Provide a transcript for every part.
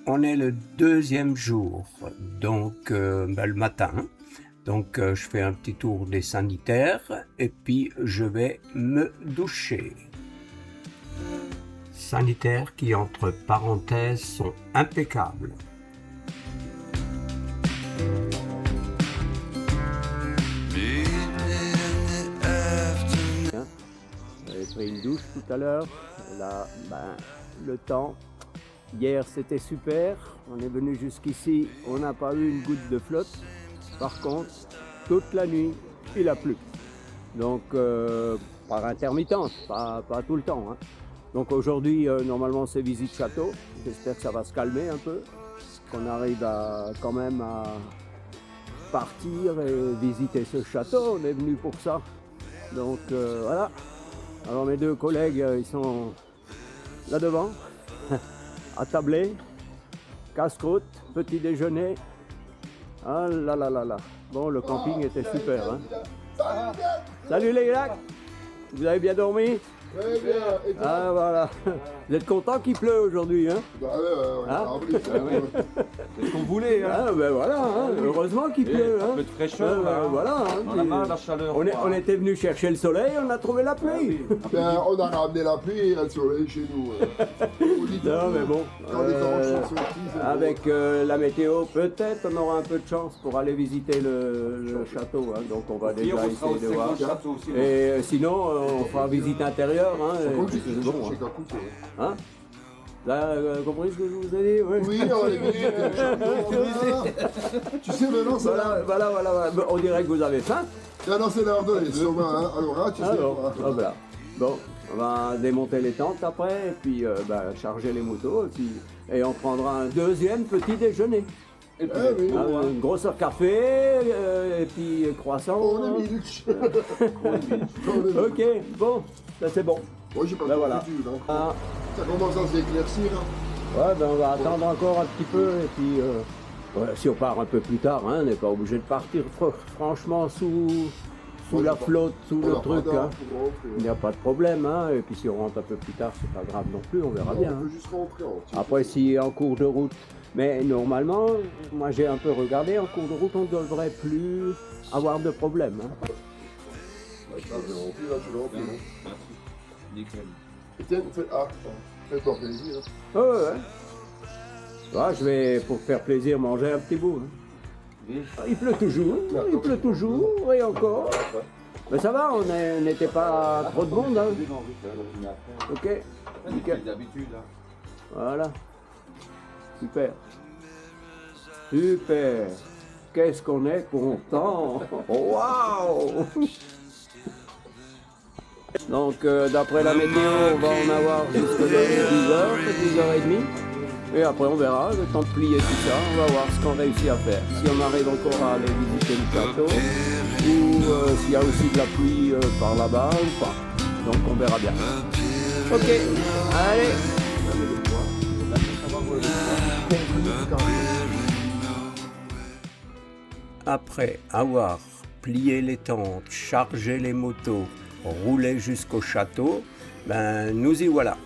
on est le deuxième jour, donc le matin. Donc je fais un petit tour des sanitaires et puis je vais me doucher. Sanitaires qui, entre parenthèses, sont impeccables. J'avais pris une douche tout à l'heure. Là, le temps. Hier, c'était super. On est venu jusqu'ici. On n'a pas eu une goutte de flotte. Par contre, toute la nuit, il a plu. Donc, par intermittence, pas tout le temps. Hein. Donc aujourd'hui, normalement, c'est visite château. J'espère que ça va se calmer un peu. Qu'on arrive quand même à partir et visiter ce château. On est venu pour ça. Donc voilà. Alors mes deux collègues, ils sont là devant, attablés, casse-croûte, petit déjeuner. Ah là là là là. Bon, le camping était super. Hein. Salut les gars, vous avez bien dormi? Très bien. Et toi? Ah voilà. Vous êtes content qu'il pleut aujourd'hui, hein? Bah ouais, C'est ce qu'on voulait, hein. Ah ben voilà, hein. Heureusement qu'il pleut. Un Hein. peu de fraîcheur, là. Voilà. Hein. On a marre de la chaleur. On était venu chercher le soleil, on a trouvé la pluie. Ben, on a ramené la pluie et le soleil chez nous. Non mais bon, Quand les oranges sont sortis, c'est avec la météo, peut-être on aura un peu de chance pour aller visiter le château. Hein. Donc on va déjà essayer de voir. Et sinon, on fera visite intérieure. Hein. bon. C'est bon. J'ai qu'à couper. Hein. Là, compris ce que je vous ai dit? Oui, on est venu. Tu sais, maintenant, c'est l'heure. Voilà. On dirait que vous avez faim. Maintenant, c'est l'heure de les saumons. Hein. Alors là, tu sais. Alors, voilà. Bon, on va démonter les tentes après, et puis charger les motos, et on prendra un deuxième petit déjeuner. Eh oui. Une grosse café, et puis croissant. On est milch. Ok, bon, ça c'est bon. Moi, j'ai pas Ben de voilà. confiture, hein. Ah, Ça commence à s'éclaircir. Hein. ouais, ben on va attendre encore un petit peu, et puis si on part un peu plus tard, hein, on n'est pas obligé de partir franchement sous la flotte, sous le truc. Hein. Il n'y a pas de problème, hein. Et puis si on rentre un peu plus tard, c'est pas grave non plus, on verra bien. On Hein. peut juste rentrer. Après, si en cours de route, mais normalement, moi j'ai un peu regardé, en cours de route, on ne devrait plus avoir de problème. Hein. Là, tu le remplis, hein. Merci. Nickel. Et tiens, fais-toi plaisir. Ouais. Ouais, je vais, pour faire plaisir, manger un petit bout. Hein. Il pleut toujours, et encore. Mais ça va, on n'était pas trop de monde. Hein. Ok, nickel. D'habitude, là. Voilà. Super. Qu'est-ce qu'on est content. Waouh. Donc d'après la météo, on va en avoir jusqu'à 10h, 10h30. Et après on verra, le temps de plier tout ça, on va voir ce qu'on réussit à faire. Si on arrive encore à aller visiter le château, ou s'il y a aussi de la pluie par là-bas ou pas. Donc on verra bien. Ok, allez. Après avoir plié les tentes, chargé les motos, roulé jusqu'au château, nous y voilà.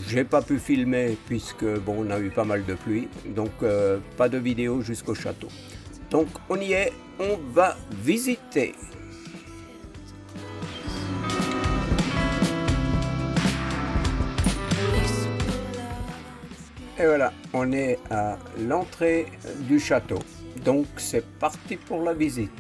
J'ai pas pu filmer puisque on a eu pas mal de pluie, donc pas de vidéo jusqu'au château. Donc on y est, on va visiter. Et voilà, on est à l'entrée du château. Donc c'est parti pour la visite.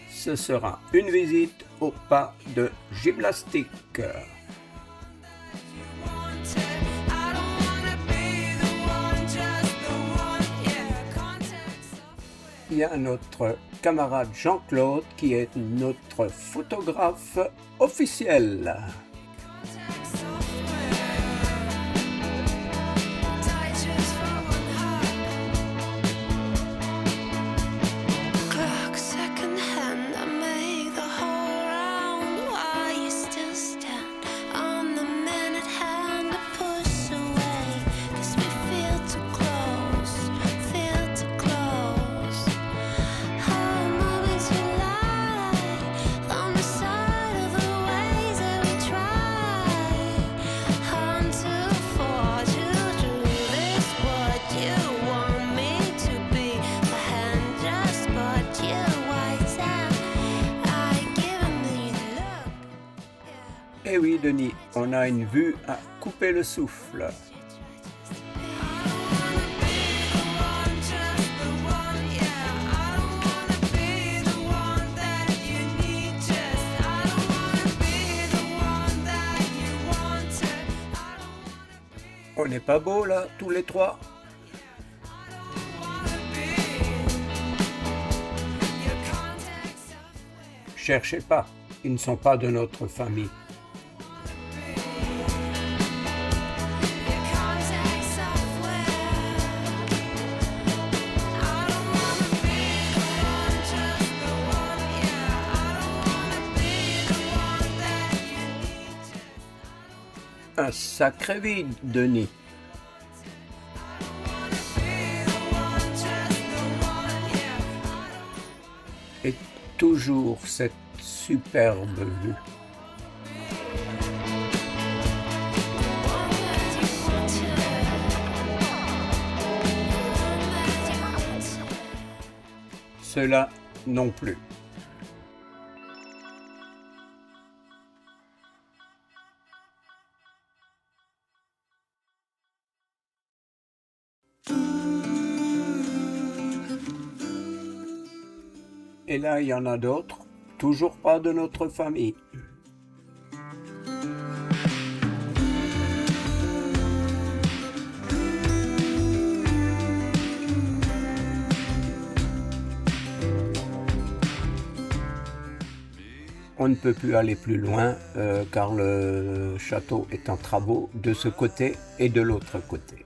Ce sera une visite au pas de gymnastique. Il y a notre camarade Jean-Claude qui est notre photographe officiel. Clock second hand, I make the whole round. Why you still Eh oui, Denis, on a une vue à couper le souffle. On n'est pas beaux là, tous les trois? Cherchez pas, ils ne sont pas de notre famille. Un sacré vide, Denis. Et toujours cette superbe vue. Cela non plus. Et là, il y en a d'autres, toujours pas de notre famille. On ne peut plus aller plus loin car le château est en travaux de ce côté et de l'autre côté.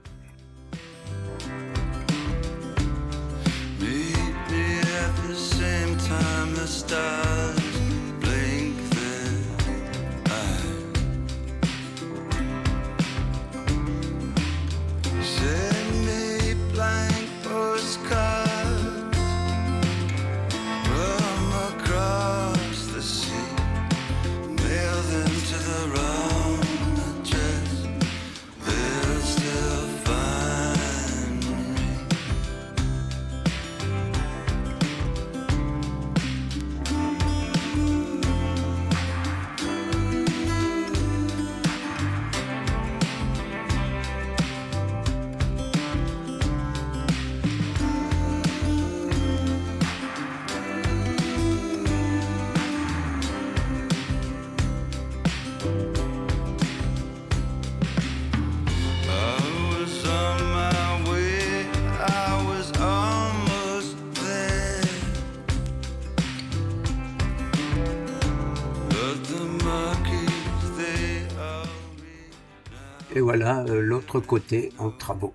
Et voilà l'autre côté en travaux.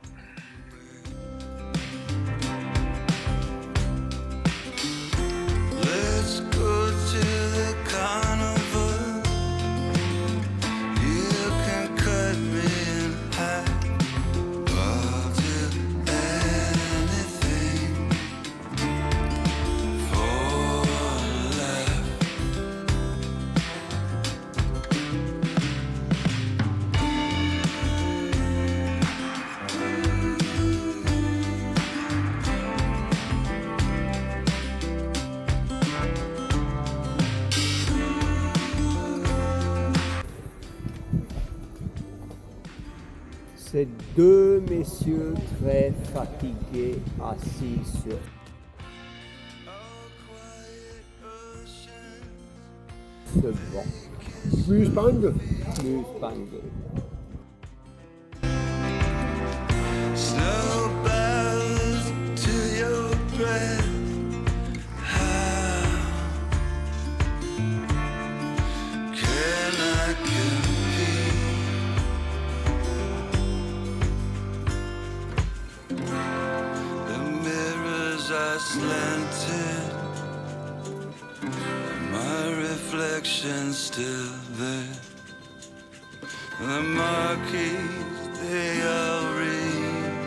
Ces deux messieurs très fatigués assis sur ce banc. Plus pang. Plus pang. Slanted, my reflection still there. The marquees they all read.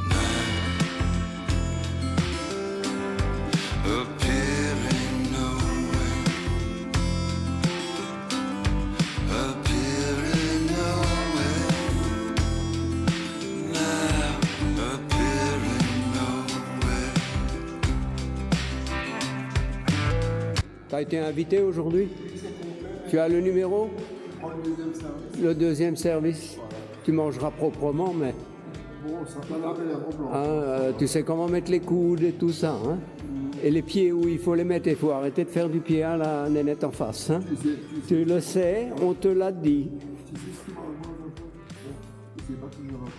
Now, appearing nowhere, appearing nowhere. Now, appearing nowhere. T'as été invité aujourd'hui? Tu as le numéro? Je prends le deuxième service. Le deuxième service. Tu mangeras proprement, mais Bon, ça peut l'appeler un blanc. tu sais comment mettre les coudes et tout ça. Hein? Et les pieds où il faut les mettre. Il faut arrêter de faire du pied à la nénette en face. Hein? Tu le sais, on te l'a dit. C'est pas toujours un peu.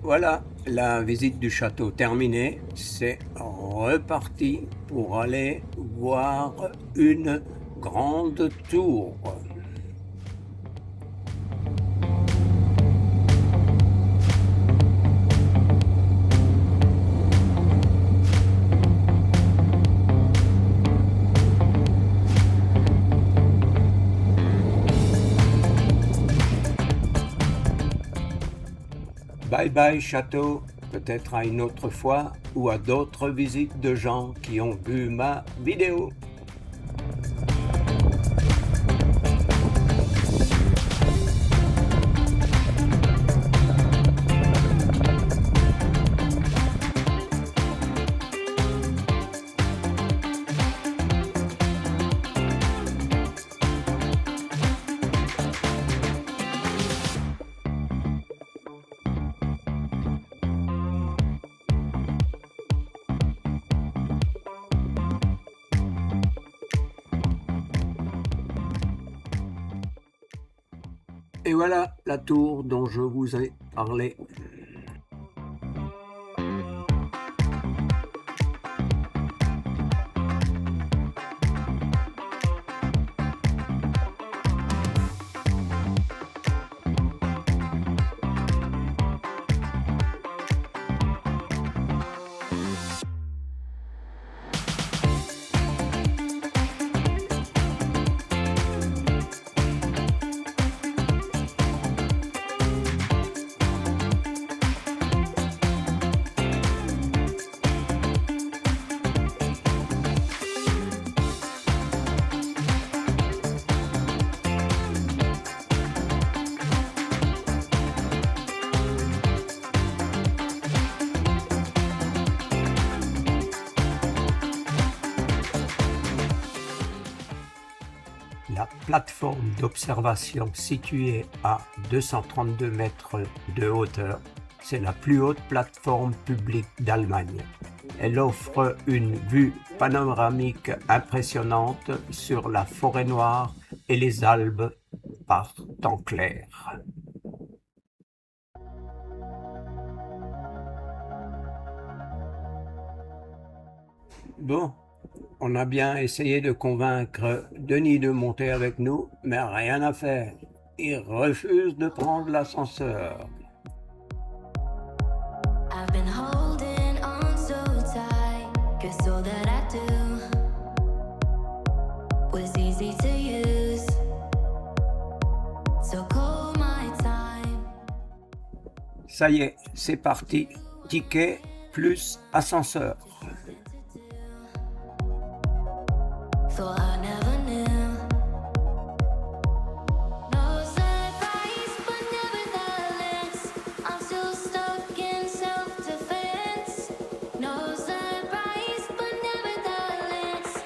Voilà, la visite du château terminée, c'est reparti pour aller voir une grande tour. Bye bye château, peut-être à une autre fois ou à d'autres visites de gens qui ont vu ma vidéo. Et voilà la tour dont je vous ai parlé. La plateforme d'observation située à 232 mètres de hauteur, c'est la plus haute plateforme publique d'Allemagne. Elle offre une vue panoramique impressionnante sur la forêt noire et les Alpes par temps clair. Bon, on a bien essayé de convaincre Denis de monter avec nous, mais rien à faire. Il refuse de prendre l'ascenseur. I've been holding on so tight, 'cause all that I do was easy to use. So call my time. Ça y est, c'est parti. Ticket plus ascenseur. Thought I never knew. No surprise, but nevertheless, I'm still stuck in self-defense. No surprise, but nevertheless,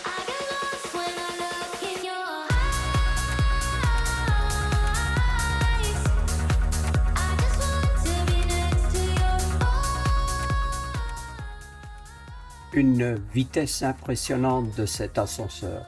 I get lost when I look in your eyes. I just want to be next to your Une vitesse impressionnante de cet ascenseur.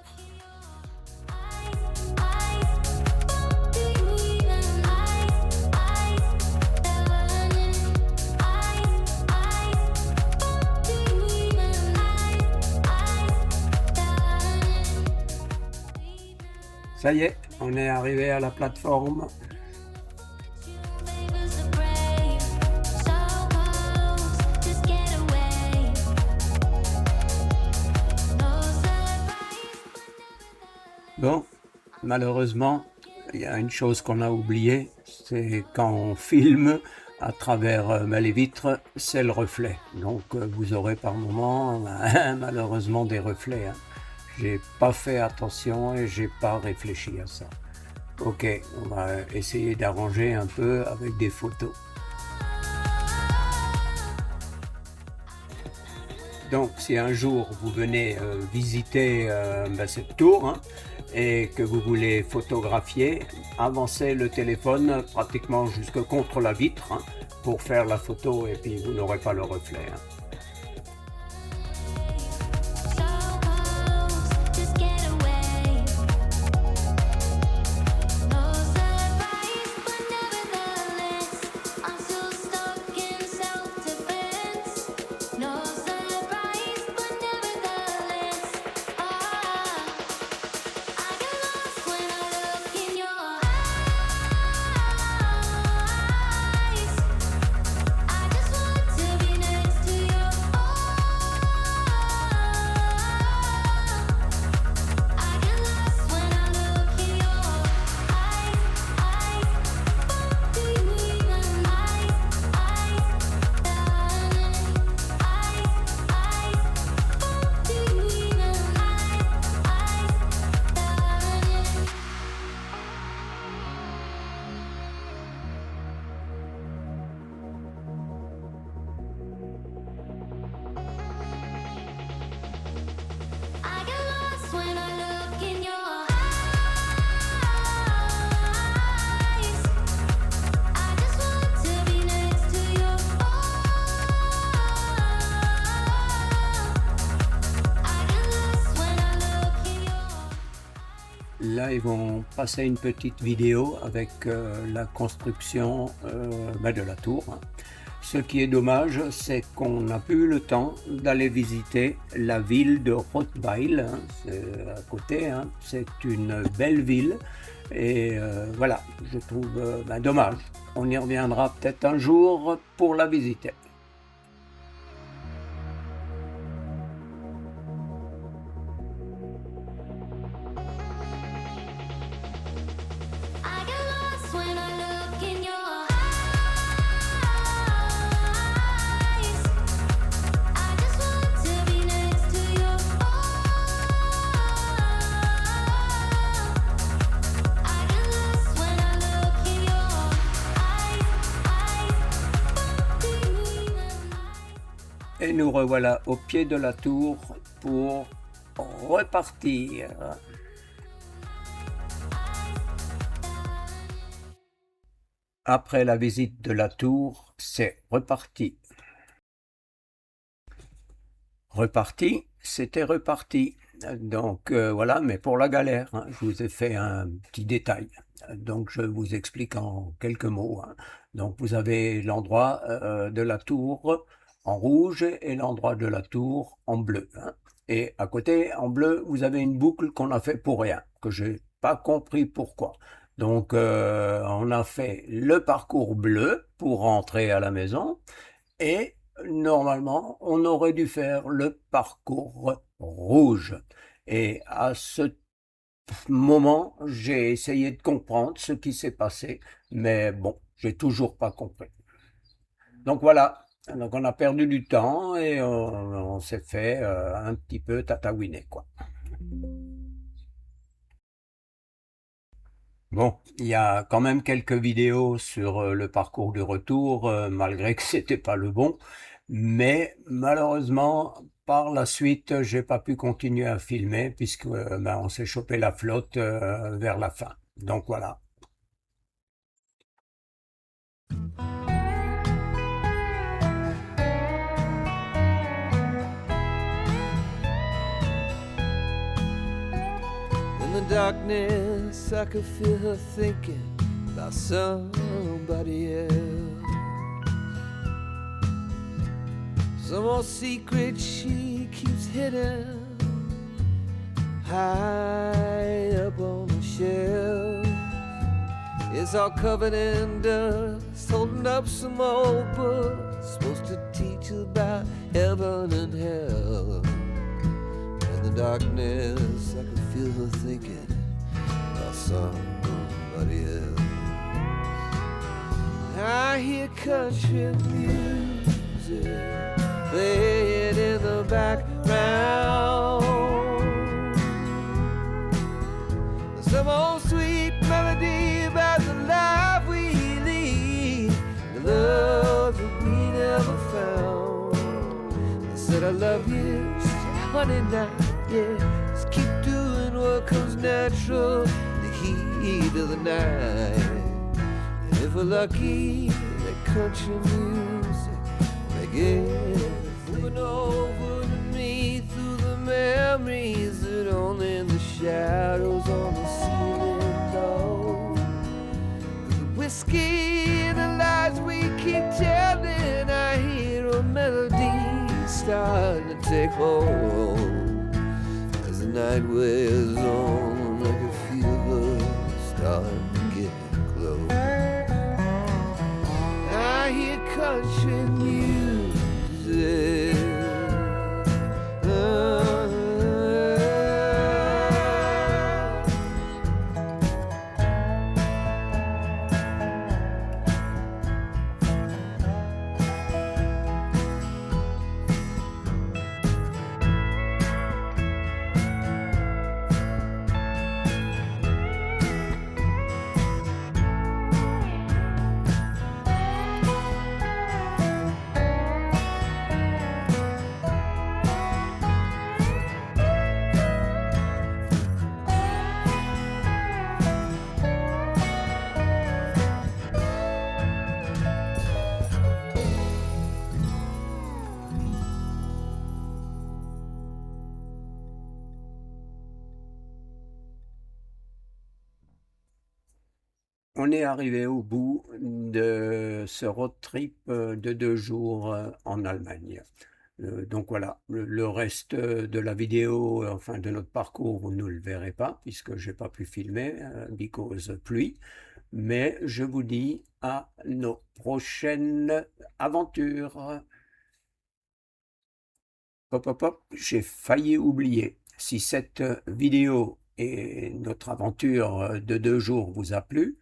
Ça y est, on est arrivé à la plateforme. so close, just get Bon, malheureusement, il y a une chose qu'on a oubliée, c'est quand on filme à travers les vitres, c'est le reflet. Donc vous aurez par moment malheureusement des reflets. Hein. J'ai pas fait attention et j'ai pas réfléchi à ça. Ok, on va essayer d'arranger un peu avec des photos. Donc si un jour vous venez visiter cette tour hein, et que vous voulez photographier, avancez le téléphone pratiquement jusque contre la vitre hein, pour faire la photo et puis vous n'aurez pas le reflet. Hein. Just get away. No surprise, but nevertheless, I'm still stuck in self-defense. No surprise, but nevertheless, I get lost when I look in your eyes. I just want to be next to you. I get lost when I look in your eyes. Do you even eyes? Do you even I get lost when I look in your eyes. I just want to be next to you. I get lost when I look in your Là, ils vont passer une petite vidéo avec la construction de la tour. Hein. Ce qui est dommage, c'est qu'on n'a plus eu le temps d'aller visiter la ville de Rottweil, hein, c'est à côté. Hein. C'est une belle ville et voilà, je trouve dommage. On y reviendra peut-être un jour pour la visiter. I get lost when I look in your eyes. I just want to be next to you. I get lost when I look in your eyes. Do you even Et nous revoilà au pied de la tour pour repartir. Après la visite de la tour, c'est reparti. Reparti, c'était reparti. Donc voilà, mais pour la galère, hein, je vous ai fait un petit détail. Donc je vous explique en quelques mots. Hein. Donc vous avez l'endroit de la tour en rouge et l'endroit de la tour en bleu. Hein. Et à côté, en bleu, vous avez une boucle qu'on a fait pour rien, que je n'ai pas compris pourquoi. Donc on a fait le parcours bleu pour rentrer à la maison et normalement on aurait dû faire le parcours rouge. Et à ce moment, j'ai essayé de comprendre ce qui s'est passé, mais bon, j'ai toujours pas compris. Donc voilà, donc on a perdu du temps et on s'est fait un petit peu tatouiner, quoi. Bon, il y a quand même quelques vidéos sur le parcours du retour, malgré que c'était pas le bon, mais malheureusement, par la suite, j'ai pas pu continuer à filmer puisque on s'est chopé la flotte vers la fin. Donc voilà. In the darkness, I could feel her thinking about somebody else. Some more secret she keeps hidden high up on the shelf. It's all covered in dust, holding up some old books supposed to teach about heaven and hell. In the darkness, I could feel her thinking somebody else. I hear country music playing in the background. Some old sweet melody about the life we lead, the love that we never found. I said I love you, she said, honey now, yeah, just keep doing what comes natural in the heat of the night. And if we're lucky, that country music may get moving over to me through the memories that only in the shadows on the ceiling know. The whiskey and the lies we keep telling, I hear a melody starting to take hold. As the night wears on, I can feel her starting to get close. I hear country music. On est arrivé au bout de ce road trip de 2 jours en Allemagne. Donc voilà, le reste de la vidéo, enfin de notre parcours, vous ne le verrez pas puisque j'ai pas pu filmer because pluie. Mais je vous dis à nos prochaines aventures. Hop, hop, hop, j'ai failli oublier. Si cette vidéo et notre aventure de 2 jours vous a plu,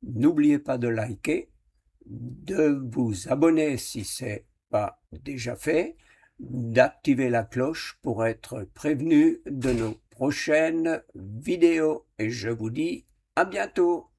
n'oubliez pas de liker, de vous abonner si ce n'est pas déjà fait, d'activer la cloche pour être prévenu de nos prochaines vidéos. Et je vous dis à bientôt.